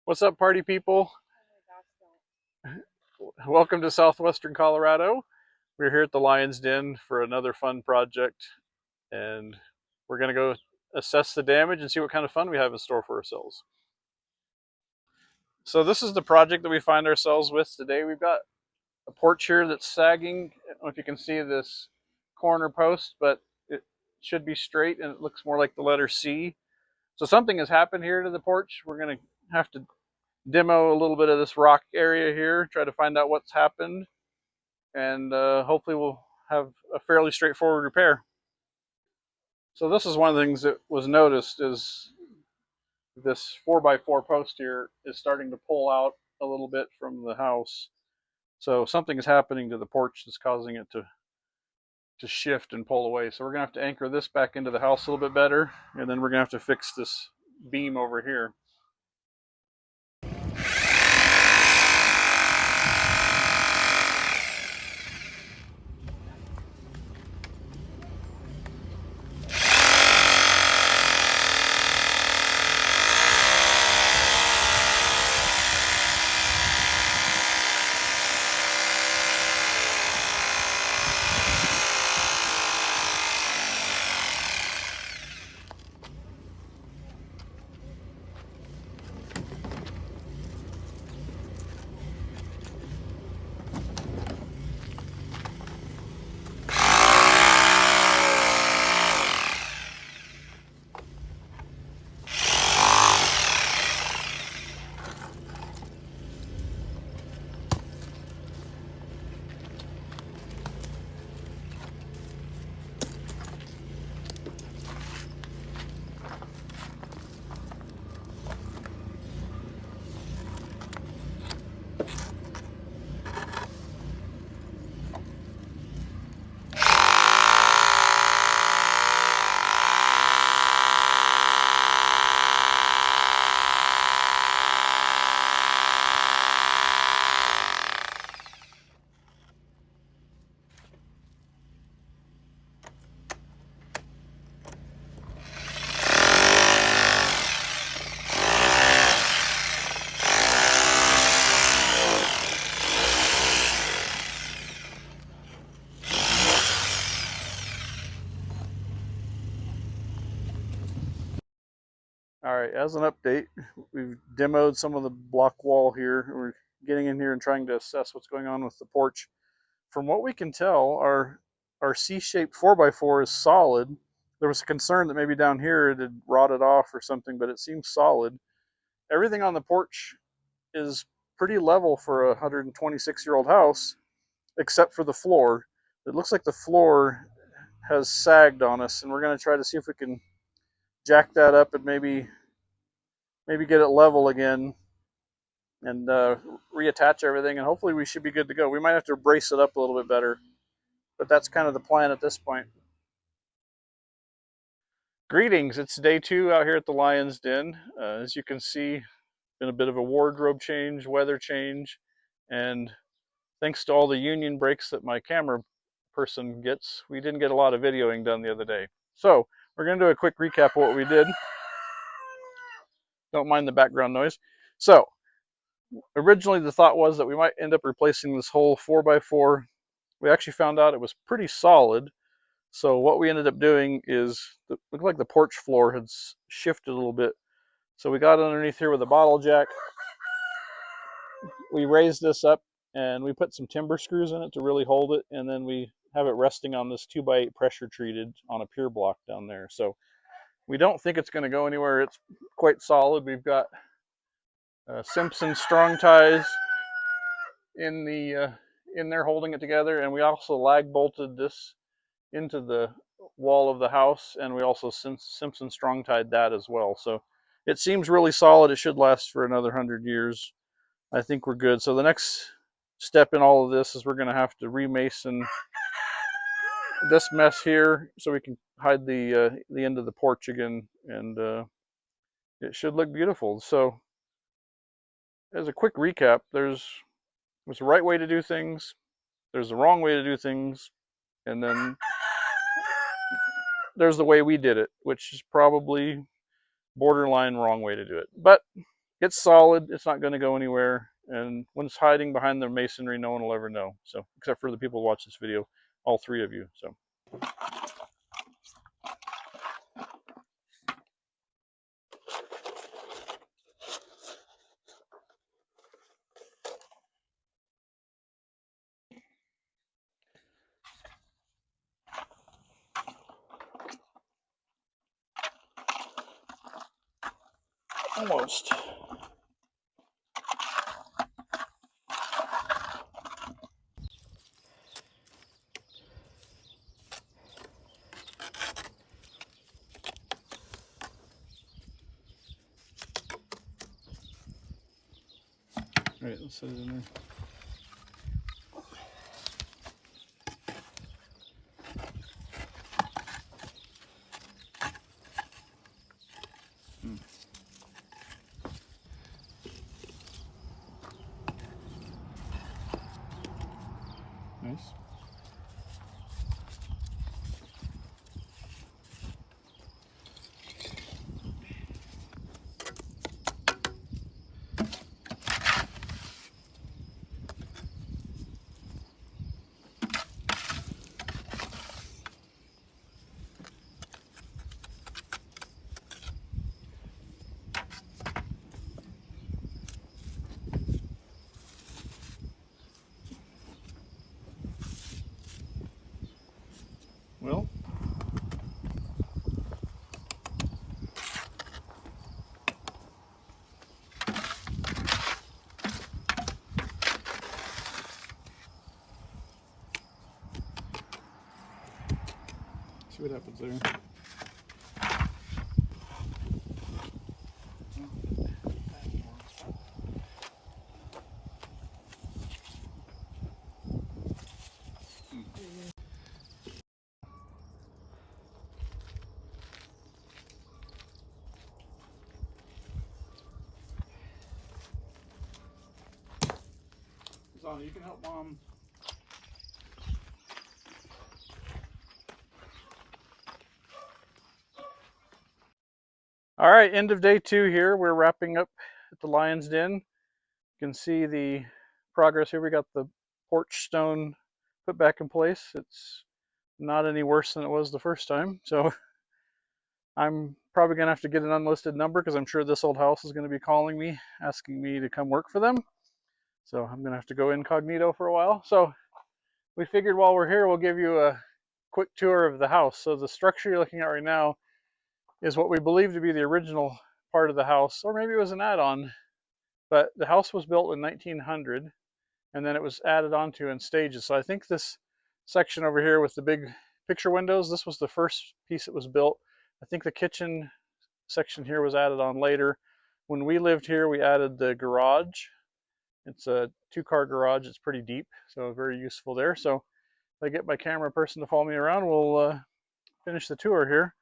What's up, party people? Welcome to southwestern Colorado. We're here at the Lion's Den for another fun project, and we're going to go assess the damage and see what kind of fun we have in store for ourselves. So this is the project that we find ourselves with today. We've got a porch here that's sagging. I don't know if you can see this corner post, but it should be straight and it looks more like the letter C. So something has happened here to the porch. We're going to have to demo a little bit of this rock area here, try to find out what's happened, and hopefully we'll have a fairly straightforward repair. So this is one of the things that was noticed is this 4x4 post here is starting to pull out a little bit from the house. So something is happening to the porch that's causing it to shift and pull away. So we're gonna have to anchor this back into the house a little bit better, and then we're gonna have to fix this beam over here. All right, as an update, we've demoed some of the block wall here. We're getting in here and trying to assess what's going on with the porch. From what we can tell, our C-shaped 4x4 is solid. There was a concern that maybe down here it had rotted off or something, but it seems solid. Everything on the porch is pretty level for a 126-year-old house, except for the floor. It looks like the floor has sagged on us, and we're going to try to see if we can jack that up and maybe get it level again and reattach everything, and hopefully we should be good to go. We might have to brace it up a little bit better, but that's kind of the plan at this point. Greetings, it's day 2 out here at the Lion's Den. As you can see, been a bit of a wardrobe change, weather change, and thanks to all the union breaks that my camera person gets, we didn't get a lot of videoing done the other day. So we're going to do a quick recap of what we did. Don't mind the background noise. So originally the thought was that we might end up replacing this whole 4x4. We actually found out it was pretty solid. So what we ended up doing is, it looked like the porch floor had shifted a little bit. So we got underneath here with a bottle jack. We raised this up and we put some timber screws in it to really hold it. And then we have it resting on this 2x8 pressure treated on a pier block down there. So we don't think it's going to go anywhere. It's quite solid. We've got Simpson strong ties in there holding it together, and we also lag bolted this into the wall of the house, and we also Simpson strong tied that as well. So it seems really solid. It should last for another 100 years. I think we're good. So the next step in all of this is we're going to have to remason this mess here so we can hide the end of the porch again, and it should look beautiful. So as a quick recap, there's the right way to do things, there's the wrong way to do things, and then there's the way we did it, which is probably borderline wrong way to do it. But it's solid. It's not going to go anywhere. And when it's hiding behind the masonry, no one will ever know. So, except for the people who watch this video, all three of you. So. Almost. All right, let's set it in there. Nice. Well, see what happens there. Zana, you can help Mom. All right, end of day 2 here. We're wrapping up at the Lyon's Den. You can see the progress here. We got the porch stone put back in place. It's not any worse than it was the first time. So I'm probably going to have to get an unlisted number because I'm sure this old house is going to be calling me, asking me to come work for them. So I'm going to have to go incognito for a while. So we figured while we're here, we'll give you a quick tour of the house. So the structure you're looking at right now is what we believe to be the original part of the house, or maybe it was an add-on, but the house was built in 1900 and then it was added onto in stages. So I think this section over here with the big picture windows, this was the first piece that was built. I think the kitchen section here was added on later. When we lived here, we added the garage. It's a 2-car garage. It's pretty deep, so very useful there. So if I get my camera person to follow me around, we'll finish the tour here.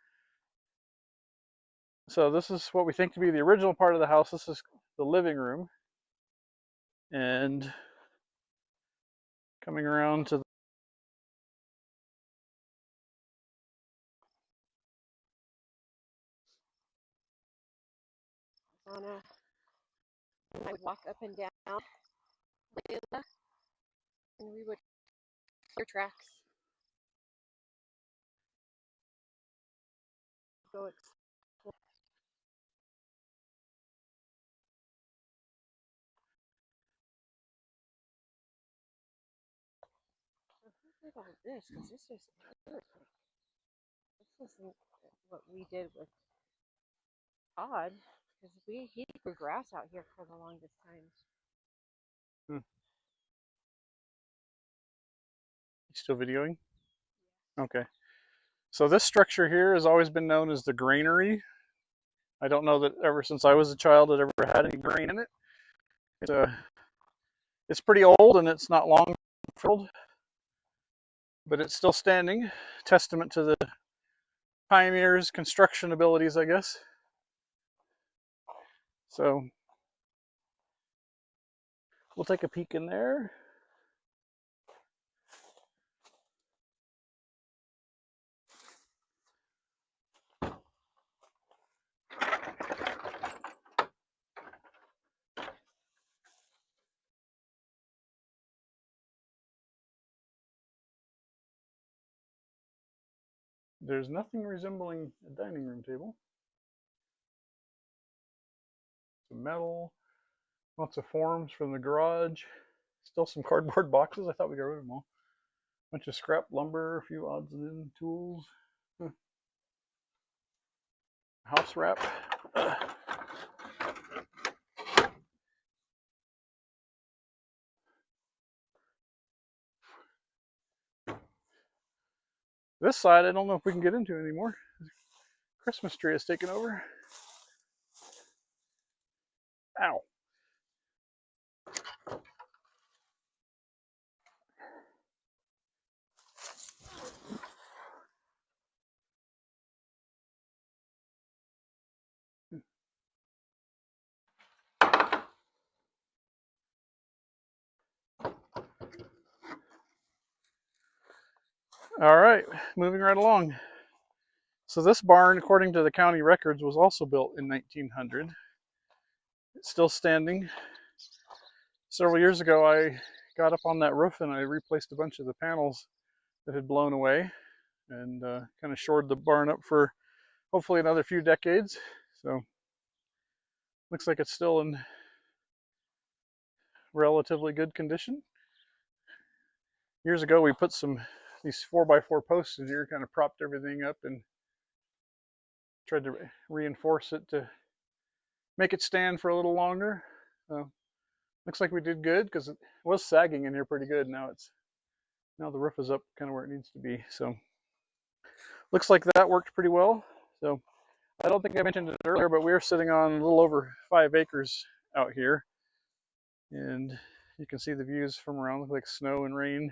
So this is what we think to be the original part of the house. This is the living room. And coming around to Anna, I would walk up and down Layla, and we would clear tracks. Go explore. So who did all this? Because this is perfect. This isn't what we did with Todd, because he grew grass out here for the longest time. still videoing? Okay. So this structure here has always been known as the granary. I don't know that ever since I was a child it ever had any grain in it. It's pretty old and it's not long filled, but it's still standing. Testament to the pioneers' construction abilities, I guess. So we'll take a peek in there. There's nothing resembling a dining room table. Some metal, lots of forms from the garage. Still some cardboard boxes. I thought we got rid of them all. Bunch of scrap lumber, a few odds and ends tools. House wrap. This side, I don't know if we can get into anymore. Christmas tree has taken over. Ow. All right, moving right along. So this barn, according to the county records, was also built in 1900. It's still standing. Several years ago, I got up on that roof and I replaced a bunch of the panels that had blown away and kind of shored the barn up for hopefully another few decades. So looks like it's still in relatively good condition. Years ago, we put these 4x4 posts in here, kind of propped everything up and tried to reinforce it to make it stand for a little longer. So looks like we did good because it was sagging in here pretty good. Now the roof is up kind of where it needs to be. So looks like that worked pretty well. So I don't think I mentioned it earlier, but we're sitting on a little over 5 acres out here, and you can see the views from around. Look like snow and rain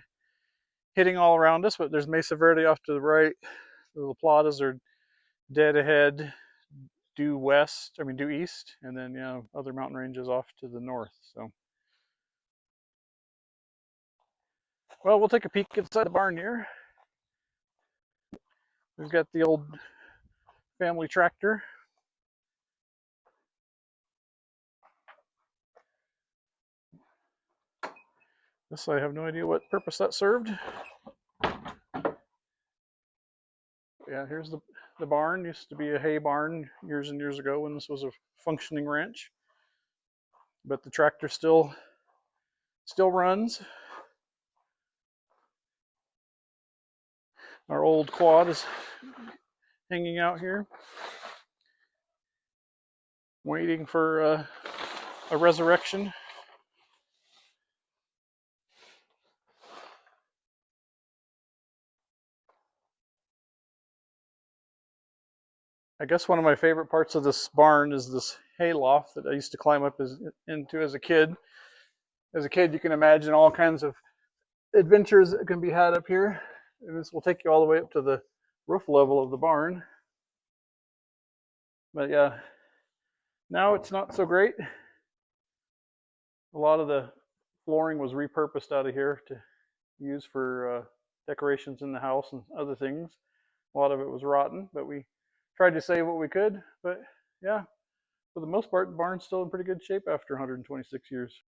hitting all around us, but there's Mesa Verde off to the right. The La Platas are dead ahead, due east, and then other mountain ranges off to the north. So, well, we'll take a peek inside the barn here. We've got the old family tractor. This I have no idea what purpose that served. Yeah, here's the barn. Used to be a hay barn years and years ago when this was a functioning ranch. But the tractor still runs. Our old quad is hanging out here, waiting for a resurrection. I guess one of my favorite parts of this barn is this hay loft that I used to climb up into as a kid. As a kid, you can imagine all kinds of adventures that can be had up here. And this will take you all the way up to the roof level of the barn. But yeah, now it's not so great. A lot of the flooring was repurposed out of here to use for decorations in the house and other things. A lot of it was rotten, but we tried to save what we could. But yeah, for the most part, the barn's still in pretty good shape after 126 years.